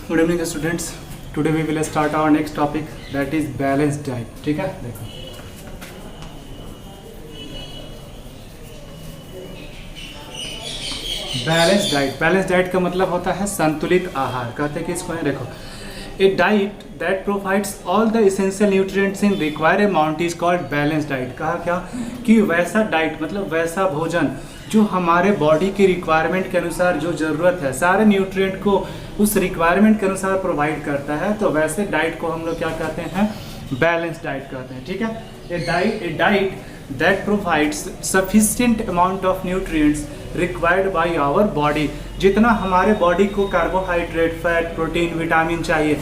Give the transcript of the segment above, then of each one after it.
Good evening students, today we will start our next topic that is balance diet. ठीक है, देखो balance diet का मतलब होता है संतुलित आहार। कहते हैं कि इसको देखो, a diet that provides all the essential nutrients in required amount is called balance diet. कहा क्या कि वैसा डाइट मतलब वैसा भोजन जो हमारे बॉडी की रिक्वायरमेंट के अनुसार जो ज़रूरत है सारे न्यूट्रिएंट को उस रिक्वायरमेंट के अनुसार प्रोवाइड करता है, तो वैसे डाइट को हम लोग क्या कहते हैं, बैलेंस डाइट कहते हैं। ठीक है, a diet that provides sufficient amount of nutrients required by our body. जितना हमारे बॉडी को कार्बोहाइड्रेट, फैट, प्रोटीन, विटामिन चाहिए,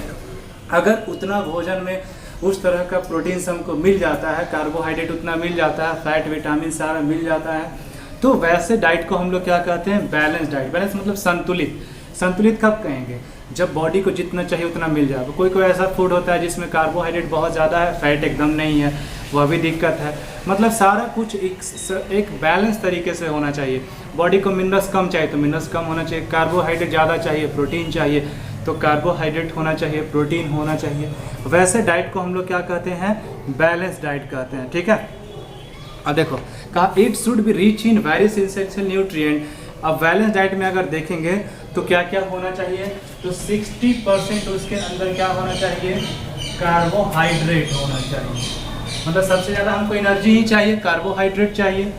अगर उतना भोजन में उस तरह का प्रोटीन हमको मिल जाता है, कार्बोहाइड्रेट उतना मिल जाता है, फैट, विटामिन सारा मिल जाता है, तो वैसे डाइट को हम लोग क्या कहते हैं, बैलेंस डाइट। बैलेंस मतलब संतुलित। संतुलित कब कहेंगे, जब बॉडी को जितना चाहिए उतना मिल जाएगा। कोई कोई ऐसा फूड होता है जिसमें कार्बोहाइड्रेट बहुत ज़्यादा है, फैट एकदम नहीं है, वह भी दिक्कत है। मतलब सारा कुछ एक बैलेंस तरीके से होना चाहिए। बॉडी को मिनरल्स कम चाहिए तो मिनरल्स कम होना चाहिए, कार्बोहाइड्रेट ज़्यादा चाहिए, प्रोटीन चाहिए तो कार्बोहाइड्रेट होना चाहिए, प्रोटीन होना चाहिए। वैसे डाइट को हम लोग क्या कहते हैं, बैलेंस डाइट कहते हैं। ठीक है, अब देखो कहा it should be rich in various essential nutrient. अब बैलेंस डाइट में अगर देखेंगे तो क्या क्या होना चाहिए, तो 60% उसके अंदर क्या होना चाहिए, कार्बोहाइड्रेट होना चाहिए। मतलब सबसे ज़्यादा हमको एनर्जी ही चाहिए, कार्बोहाइड्रेट चाहिए।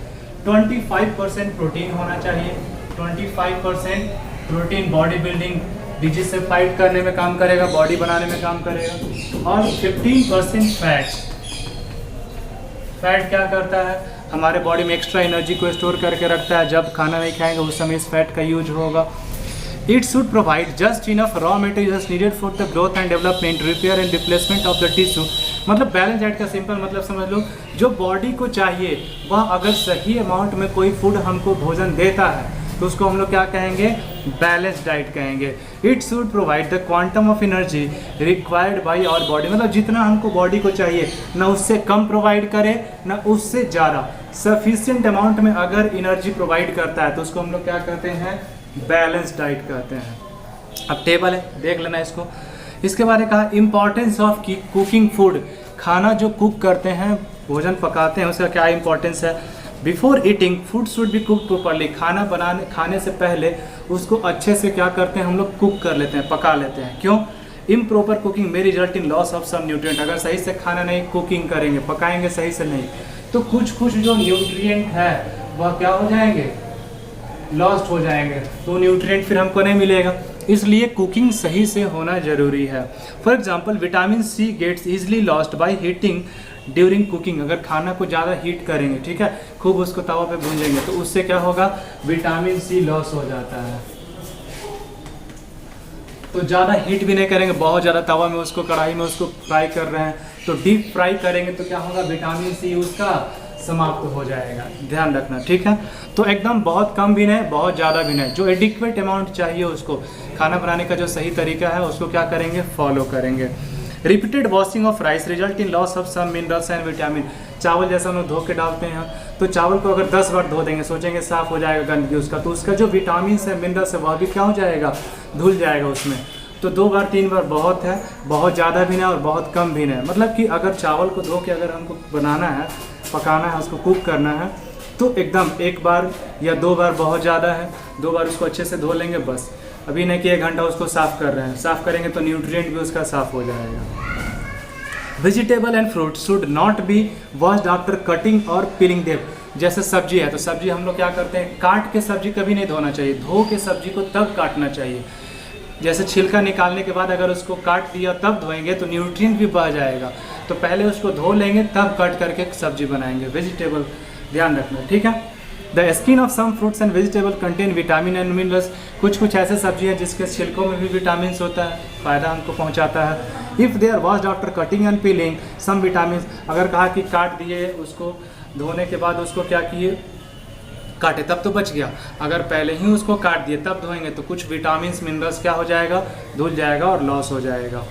25% प्रोटीन होना चाहिए। 25% प्रोटीन बॉडी बिल्डिंग, डिजीज से फाइट करने में काम करेगा, बॉडी बनाने में काम करेगा। और 15% फैट। फैट क्या करता है, हमारे बॉडी में एक्स्ट्रा एनर्जी को स्टोर करके रखता है, जब खाना नहीं खाएंगे उस समय इस फैट का यूज होगा। It should provide just enough raw materials needed for the growth and development, repair and replacement of the tissue. मतलब बैलेंस डाइट का सिंपल मतलब समझ लो, जो बॉडी को चाहिए वह अगर सही अमाउंट में कोई फूड हमको भोजन देता है तो उसको हम लोग क्या कहेंगे, बैलेंस डाइट कहेंगे। It should provide the quantum of energy required by our body. मतलब जितना हमको बॉडी को चाहिए ना उससे कम प्रोवाइड करे ना उससे ज़्यादा, सफिशिएंट अमाउंट में अगर एनर्जी प्रोवाइड करता है तो उसको हम लोग क्या कहते हैं, बैलेंस डाइट कहते हैं। अब टेबल है, देख लेना इसको। इसके बारे में कहा इंपॉर्टेंस ऑफ कुकिंग फूड। खाना जो कुक करते हैं, भोजन पकाते हैं, उसका क्या इंपॉर्टेंस है। Before eating food should be cook properly. खाने से पहले उसको अच्छे से क्या करते हैं, हम लोग कुक कर लेते हैं, पका लेते हैं। क्यों, improper cooking may result in loss of some nutrient. अगर सही से खाना नहीं कुकिंग करेंगे, पकाएंगे सही से नहीं, तो कुछ जो न्यूट्रिएंट है वह क्या हो जाएंगे, लॉस्ट हो जाएंगे, तो न्यूट्रिएंट फिर हमको नहीं मिलेगा। इसलिए कुकिंग सही से होना जरूरी है। For example vitamin C gets easily lost by heating during cooking. अगर खाना को ज़्यादा हीट करेंगे, ठीक है, खूब उसको तवा पे भूंजेंगे, तो उससे क्या होगा, विटामिन सी लॉस हो जाता है। तो ज़्यादा हीट भी नहीं करेंगे, बहुत ज़्यादा तवा में उसको, कढ़ाई में उसको फ्राई कर रहे हैं, तो डीप फ्राई करेंगे तो क्या होगा, विटामिन सी उसका समाप्त हो जाएगा। ध्यान रखना, ठीक है। तो एकदम बहुत कम भी नहीं, बहुत ज़्यादा भी नहीं, जो एडिक्वेट अमाउंट चाहिए उसको, खाना बनाने का जो सही तरीका है उसको क्या करेंगे, फॉलो करेंगे। Repeated washing of rice result in loss of some minerals and vitamin. चावल जैसा हम लोग धो के डालते हैं, तो चावल को अगर 10 बार धो देंगे, सोचेंगे साफ़ हो जाएगा गंदगी उसका, तो उसका जो विटामिन है, मिनरल्स है, वह भी क्या हो जाएगा, धुल जाएगा उसमें। तो 2 बार 3 बार बहुत है, बहुत ज़्यादा भी नहीं और बहुत कम भी नहीं। मतलब कि अगर चावल को धो के अगर हमको बनाना है, पकाना है, उसको कुक करना है, तो एकदम 1 बार या 2 बार बहुत ज़्यादा है, 2 बार उसको अच्छे से धो लेंगे बस। अभी नहीं कि 1 घंटा उसको साफ़ कर रहे हैं, साफ़ करेंगे तो न्यूट्रिएंट भी उसका साफ़ हो जाएगा। Vegetable and fruit should not be washed after cutting और पीलिंग देम। जैसे सब्जी है तो सब्जी हम लोग क्या करते हैं, काट के सब्जी कभी नहीं धोना चाहिए, धो के सब्जी को तब काटना चाहिए। जैसे छिलका निकालने के बाद अगर उसको काट दिया तब धोएंगे तो न्यूट्रिएंट भी बह जाएगा, तो पहले उसको धो लेंगे तब कट करके सब्जी बनाएंगे। वेजिटेबल ध्यान रखना, ठीक है। The skin of some fruits and vegetable contain vitamin and minerals. कुछ ऐसे सब्जी है जिसके छिलकों में भी विटामिन होता है, फ़ायदा हमको पहुंचाता है। If they are washed after cutting and peeling some vitamin. अगर कहा कि काट दिए, उसको धोने के बाद उसको क्या किए, काटे तब तो बच गया, अगर पहले ही उसको काट दिए तब धोएंगे तो कुछ विटामिन मिनरल्स क्या हो जाएगा, धुल जाएगा और लॉस हो जाएगा।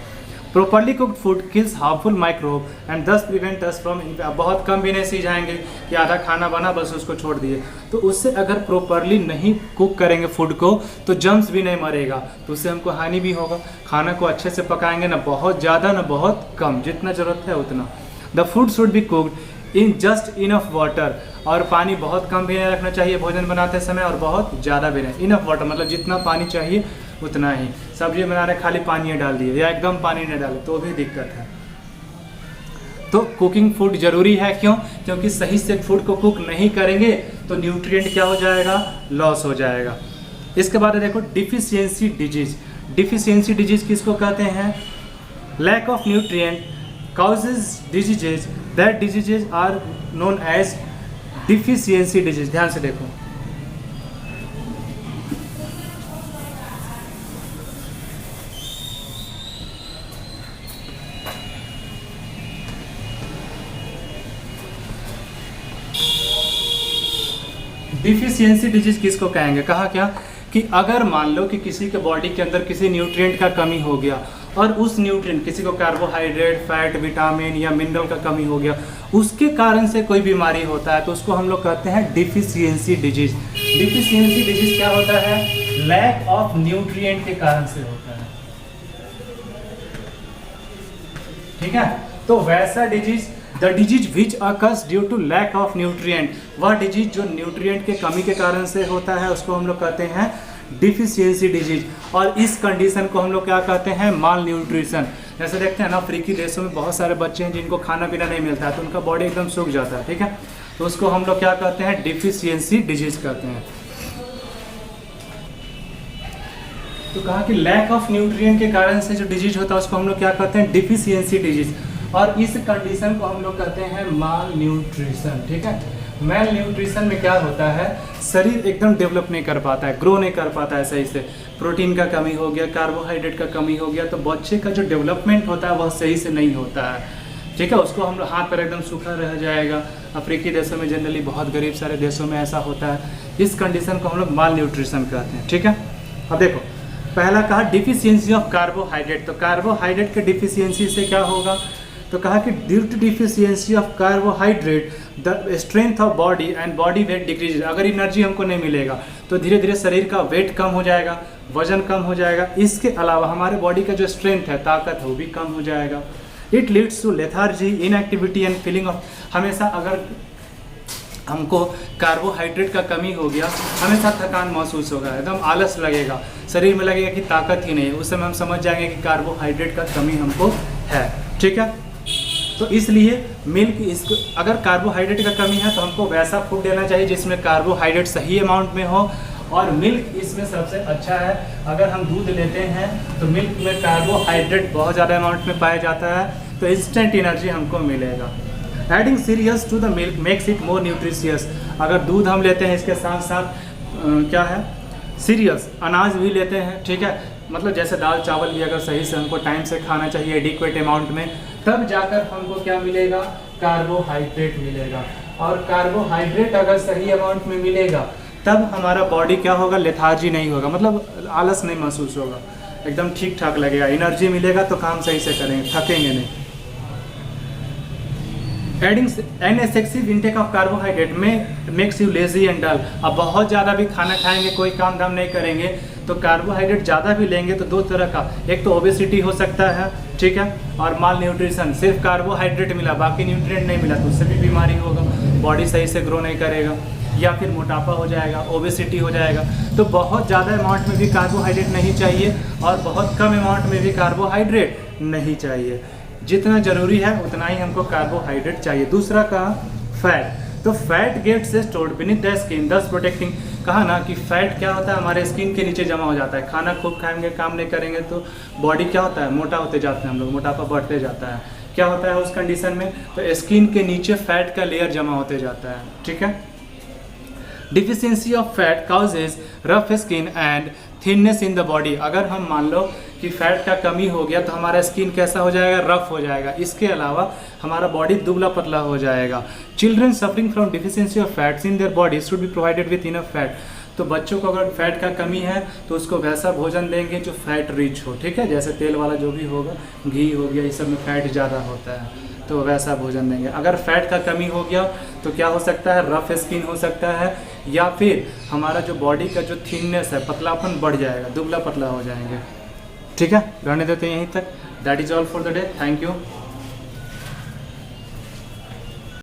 Properly cooked food kills harmful microbe and दस प्रिवेंट अस फ्रॉम, बहुत कम भी नहीं सिझाएंगे कि आधा खाना बना बस उसको छोड़ दिए, तो उससे अगर प्रॉपरली नहीं कुक करेंगे फूड को तो जम्स भी नहीं मरेगा, तो उससे हमको हानि भी होगा। खाना को अच्छे से पकाएंगे, ना बहुत ज़्यादा ना बहुत कम, जितना ज़रूरत है उतना। The food should be cooked in just enough water, और पानी बहुत कम भी नहीं रखना चाहिए भोजन बनाते समय और बहुत ज़्यादा भी नहीं। इनफ वाटर मतलब जितना पानी चाहिए उतना ही। सब्जी बना रहे खाली पानी डाल दिए या एकदम पानी नहीं डाले तो भी दिक्कत है। तो कुकिंग फूड जरूरी है, क्यों? क्योंकि सही से फूड को कुक नहीं करेंगे तो न्यूट्रिएंट क्या हो जाएगा, लॉस हो जाएगा। इसके बाद देखो डिफिशियंसी डिजीज। डिफिशियंसी डिजीज किसको कहते हैं? Lack of nutrient causes diseases, that diseases are known as deficiency disease। ध्यान से देखो, डिफिशियंसी डिजीज किसको कहेंगे? कहा क्या कि अगर मान लो कि किसी के बॉडी के अंदर किसी न्यूट्रिएंट का कमी हो गया और उस न्यूट्रिएंट, किसी को कार्बोहाइड्रेट, फैट, विटामिन या मिनरल का कमी हो गया, उसके कारण से कोई बीमारी होता है तो उसको हम लोग कहते हैं डिफिशियंसी डिजीज। डिफिशियंसी डिजीज क्या होता है? लैक ऑफ न्यूट्रिएंट के कारण से होता है, ठीक है। तो वैसा disease, the disease which occurs due to lack of nutrient, वह डिजीज जो न्यूट्रिएंट के कमी के कारण से होता है उसको हम लोग कहते हैं डिफिशियंसी डिजीज। और इस कंडीशन को हम लोग क्या कहते हैं? माल न्यूट्रिशन। जैसे देखते हैं ना, अफ्रीकी देशों में बहुत सारे बच्चे हैं जिनको खाना पीना नहीं मिलता है तो उनका बॉडी एकदम सूख जाता है, ठीक है, तो उसको हम लोग क्या कहते हैं? डिफिशियंसी डिजीज कहते हैं। तो कहा कि लैक ऑफ न्यूट्रिएंट के कारण से जो डिजीज होता है उसको हम लोग क्या कहते हैं? Deficiency disease. और इस कंडीशन को हम लोग कहते हैं माल न्यूट्रिशन, ठीक है। माल न्यूट्रिशन में क्या होता है? शरीर एकदम डेवलप नहीं कर पाता है, ग्रो नहीं कर पाता है सही से, प्रोटीन का कमी हो गया, कार्बोहाइड्रेट का कमी हो गया, तो बच्चे का जो डेवलपमेंट होता है वह सही से नहीं होता है, ठीक है। उसको हम लोग हाथ पर एकदम सूखा रह जाएगा। अफ्रीकी देशों में जनरली, बहुत गरीब सारे देशों में ऐसा होता है। इस कंडीशन को हम लोग माल न्यूट्रिशन कहते हैं, ठीक है। अब देखो, पहला कहा डिफिशियंसी ऑफ कार्बोहाइड्रेट, तो कार्बोहाइड्रेट के डिफिशियंसी से क्या होगा? तो कहा कि due to deficiency of carbohydrate the strength of body and body weight decrease. अगर एनर्जी हमको नहीं मिलेगा तो धीरे धीरे शरीर का वेट कम हो जाएगा, वजन कम हो जाएगा। इसके अलावा हमारे बॉडी का जो स्ट्रेंथ है, ताकत है, वो भी कम हो जाएगा। It leads to lethargy, inactivity and feeling of, हमेशा अगर हमको कार्बोहाइड्रेट का कमी हो गया, हमेशा थकान महसूस होगा, एकदम आलस लगेगा, शरीर में लगेगा कि ताकत ही नहीं है, उस समय हम समझ जाएंगे कि कार्बोहाइड्रेट का कमी हमको है, ठीक है। तो इसलिए मिल्क, इसको अगर कार्बोहाइड्रेट का कमी है तो हमको वैसा फूड देना चाहिए जिसमें कार्बोहाइड्रेट सही अमाउंट में हो, और मिल्क इसमें सबसे अच्छा है। अगर हम दूध लेते हैं तो मिल्क में कार्बोहाइड्रेट बहुत ज़्यादा अमाउंट में पाया जाता है, तो इंस्टेंट एनर्जी हमको मिलेगा। Adding cereals to the milk makes it more nutritious. अगर दूध हम लेते हैं इसके साथ साथ क्या है, सीरियल्स, अनाज भी लेते हैं, ठीक है, मतलब जैसे दाल चावल भी अगर सही से हमको टाइम से खाना चाहिए एडिक्वेट अमाउंट में, तब जाकर हमको क्या मिलेगा? कार्बोहाइड्रेट मिलेगा। और कार्बोहाइड्रेट अगर सही अमाउंट में मिलेगा तब हमारा बॉडी क्या होगा? लेथार्जी नहीं होगा, मतलब आलस नहीं महसूस होगा, एकदम ठीक ठाक लगेगा, एनर्जी मिलेगा तो काम सही से करेंगे, थकेंगे नहीं। Adding an excessive intake of carbohydrate में makes you lazy and dull. अब बहुत ज़्यादा भी खाना खाएंगे, कोई काम धाम नहीं करेंगे, तो कार्बोहाइड्रेट ज़्यादा भी लेंगे तो दो तरह का, एक तो ओबेसिटी हो सकता है, ठीक है, और माल न्यूट्रिशन, सिर्फ कार्बोहाइड्रेट मिला बाकी न्यूट्रिएंट नहीं मिला तो उससे भी बीमारी होगा, बॉडी सही से ग्रो नहीं करेगा, या फिर मोटापा हो जाएगा, ओबेसिटी हो जाएगा। तो बहुत ज़्यादा अमाउंट में भी कार्बोहाइड्रेट नहीं चाहिए और बहुत कम अमाउंट में भी कार्बोहाइड्रेट नहीं चाहिए, जितना ज़रूरी है उतना ही हमको कार्बोहाइड्रेट चाहिए। दूसरा कहा फैट, तो fat gets stored beneath the skin thus protecting. कहा ना कि फैट क्या होता है? हमारे स्किन के नीचे जमा हो जाता है, खाना खूब खाएंगे, काम नहीं करेंगे तो बॉडी क्या होता है? मोटा होते जाते हैं हम लोग, मोटापा बढ़ते जाता है। क्या होता है उस कंडीशन में? तो स्किन के नीचे फैट का लेयर जमा होते जाता है, ठीक है। Deficiency of fat causes rough skin and thinness in the body. अगर हम मान लो कि फैट का कमी हो गया तो हमारा स्किन कैसा हो जाएगा? रफ हो जाएगा। इसके अलावा हमारा बॉडी दुबला पतला हो जाएगा। Children suffering from deficiency of fats in their body should be provided with enough fat. तो बच्चों को अगर फैट का कमी है तो उसको वैसा भोजन देंगे जो फैट रिच हो, ठीक है, जैसे तेल वाला जो भी होगा, घी हो गया, इस सब में फैट ज़्यादा होता है, तो वैसा भोजन देंगे। अगर फैट का कमी हो गया तो क्या हो सकता है, रफ स्किन हो सकता है, या फिर हमारा जो बॉडी का जो थिननेस है, पतलापन बढ़ जाएगा, दुबला पतला हो जाएंगे। ठीक है, रहने देते हैं यहीं तक। That is all for the day. Thank you.